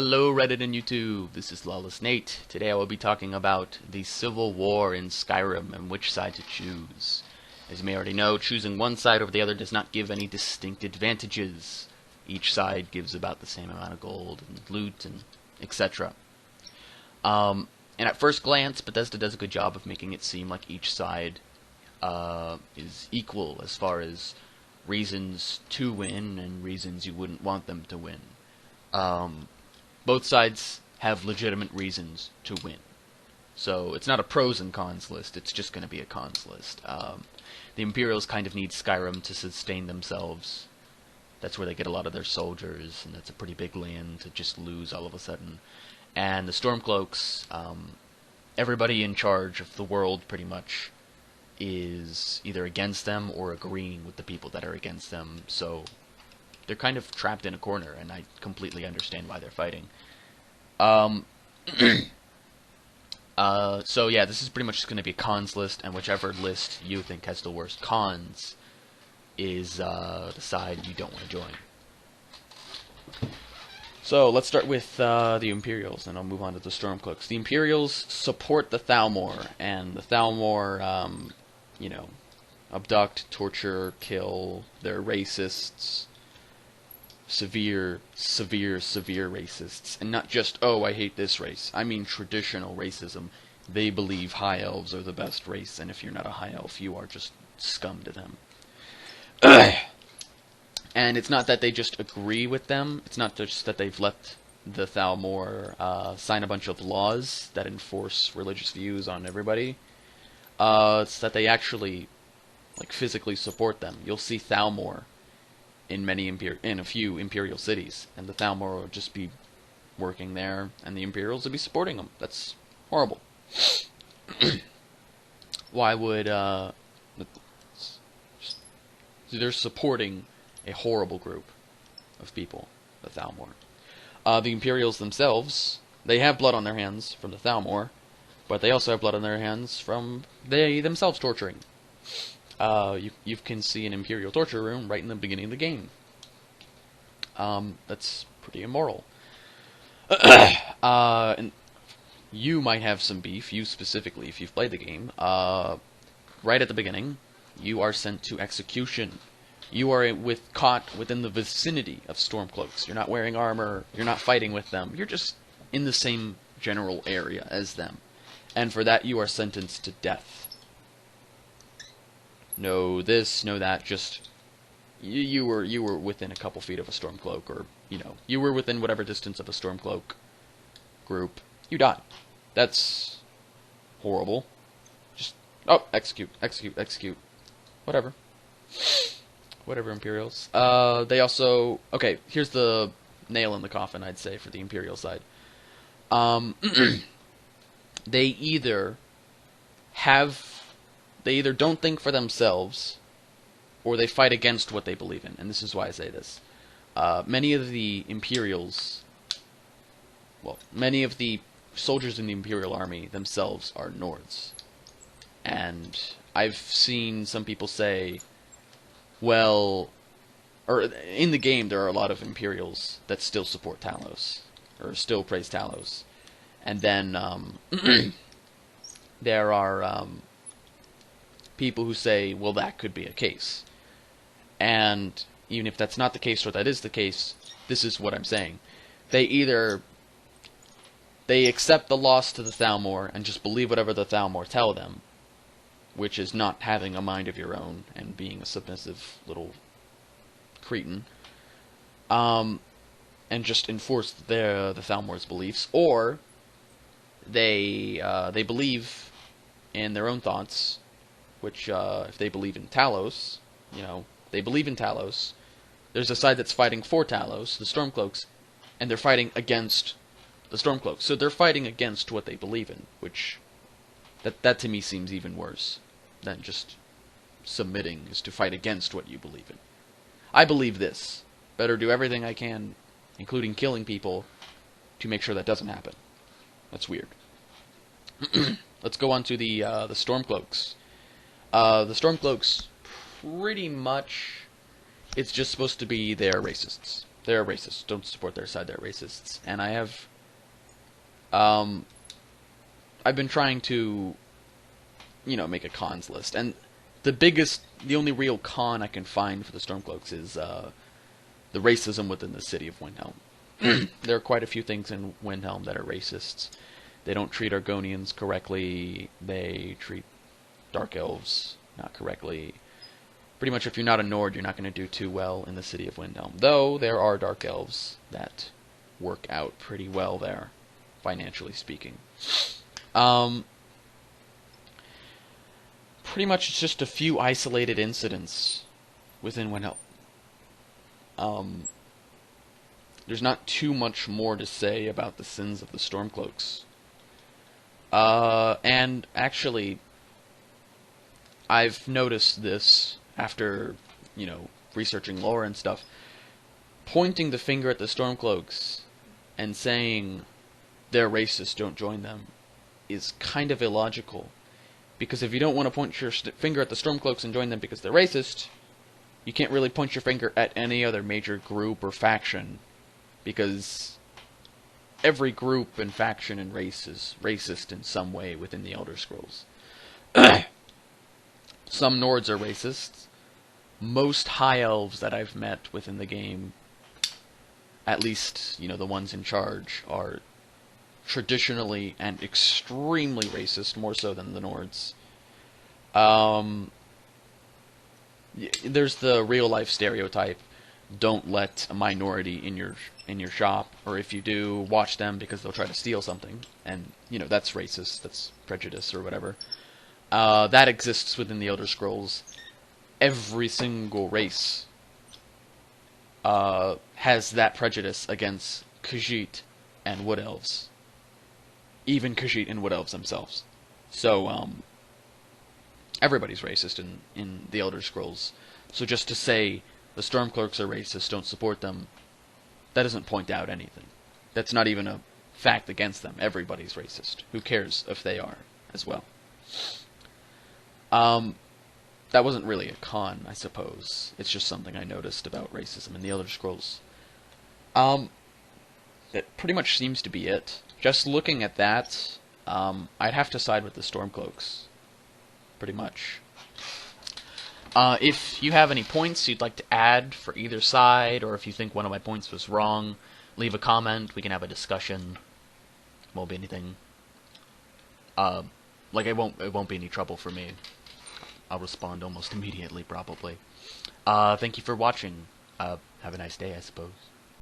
Hello Reddit and YouTube, this is LawlessNate. Today I will be talking about the Civil War in Skyrim and which side to choose. As you may already know, choosing one side over the other does not give any distinct advantages. Each side gives about the same amount of gold and loot and etc. And at first glance, Bethesda does a good job of making it seem like each side is equal as far as reasons to win and reasons you wouldn't want them to win. Both sides have legitimate reasons to win. So it's not a pros and cons list, it's just going to be a cons list. The Imperials kind of need Skyrim to sustain themselves. That's where they get a lot of their soldiers, and that's a pretty big land to just lose all of a sudden. And the Stormcloaks, everybody in charge of the world pretty much is either against them or agreeing with the people that are against them, so they're kind of trapped in a corner, and I completely understand why they're fighting. So yeah, this is pretty much just going to be a cons list, and whichever list you think has the worst cons is the side you don't want to join. So let's start with the Imperials, and I'll move on to the Stormcloaks. The Imperials support the Thalmor, and the Thalmor, abduct, torture, kill. They're racists. Severe racists. And not just, oh, I hate this race. I mean traditional racism. They believe high elves are the best race, and if you're not a high elf, you are just scum to them. And it's not that they just agree with them. It's not just that they've let the Thalmor sign a bunch of laws that enforce religious views on everybody. It's that they actually, physically support them. You'll see Thalmor in a few Imperial cities, and the Thalmor will just be working there, and the Imperials will be supporting them. That's horrible. Why would they're supporting a horrible group of people, the Thalmor. The Imperials themselves, they have blood on their hands from the Thalmor, but they also have blood on their hands from they themselves torturing. You can see an Imperial torture room right in the beginning of the game. That's pretty immoral. And you might have some beef, you specifically, if you've played the game. Right at the beginning, you are sent to execution. You are caught within the vicinity of Stormcloaks. You're not wearing armor, you're not fighting with them, you're just in the same general area as them. And for that, you are sentenced to death. No this, no that, just you were within a couple feet of a Stormcloak, or you were within whatever distance of a Stormcloak group. You died. That's horrible. Just execute. Whatever, Imperials. They also here's the nail in the coffin, I'd say, for the Imperial side. They either don't think for themselves, or they fight against what they believe in. And this is why I say this. Many of the soldiers in the Imperial army themselves are Nords. And I've seen some people say, well, or in the game there are a lot of Imperials that still support Talos, or still praise Talos. And then there are people who say, well, that could be a case. And even if that's not the case, or that is the case, this is what I'm saying. They accept the loss to the Thalmor and just believe whatever the Thalmor tell them, which is not having a mind of your own and being a submissive little cretin, and just enforce the Thalmor's beliefs, or they believe in their own thoughts, which if they believe in Talos, they believe in Talos. There's a side that's fighting for Talos, the Stormcloaks, and they're fighting against the Stormcloaks. So they're fighting against what they believe in, which that to me seems even worse than just submitting, is to fight against what you believe in. I believe this. Better do everything I can, including killing people, to make sure that doesn't happen. That's weird. Let's go on to the Stormcloaks. The Stormcloaks, pretty much, it's just supposed to be they're racists. they're racist. Don't support their side. They're racists. And I've been trying to, make a cons list. And the only real con I can find for the Stormcloaks is the racism within the city of Windhelm. There are quite a few things in Windhelm that are racists. They don't treat Argonians correctly. They treat Dark Elves not correctly. Pretty much if you're not a Nord, you're not going to do too well in the city of Windhelm. Though there are Dark Elves that work out pretty well there, financially speaking. Pretty much it's just a few isolated incidents within Windhelm. There's not too much more to say about the sins of the Stormcloaks. And actually, I've noticed this after, researching lore and stuff. Pointing the finger at the Stormcloaks and saying they're racist, don't join them, is kind of illogical. Because if you don't want to point your finger at the Stormcloaks and join them because they're racist, you can't really point your finger at any other major group or faction. Because every group and faction and race is racist in some way within the Elder Scrolls. Some Nords are racist. Most High Elves that I've met within the game, at least, the ones in charge, are traditionally and extremely racist, more so than the Nords. There's the real-life stereotype, don't let a minority in your shop, or if you do, watch them because they'll try to steal something, and, that's racist, that's prejudice, or whatever. That exists within the Elder Scrolls. Every single race has that prejudice against Khajiit and Wood Elves. Even Khajiit and Wood Elves themselves. So, everybody's racist in the Elder Scrolls. So just to say the Stormcloaks are racist, don't support them, that doesn't point out anything. That's not even a fact against them. Everybody's racist. Who cares if they are as well? That wasn't really a con, I suppose. It's just something I noticed about racism in the Elder Scrolls. That pretty much seems to be it. Just looking at that, I'd have to side with the Stormcloaks. Pretty much. If you have any points you'd like to add for either side, or if you think one of my points was wrong, leave a comment. We can have a discussion. Won't be anything. It won't be any trouble for me. I'll respond almost immediately, probably. Thank you for watching. Have a nice day, I suppose.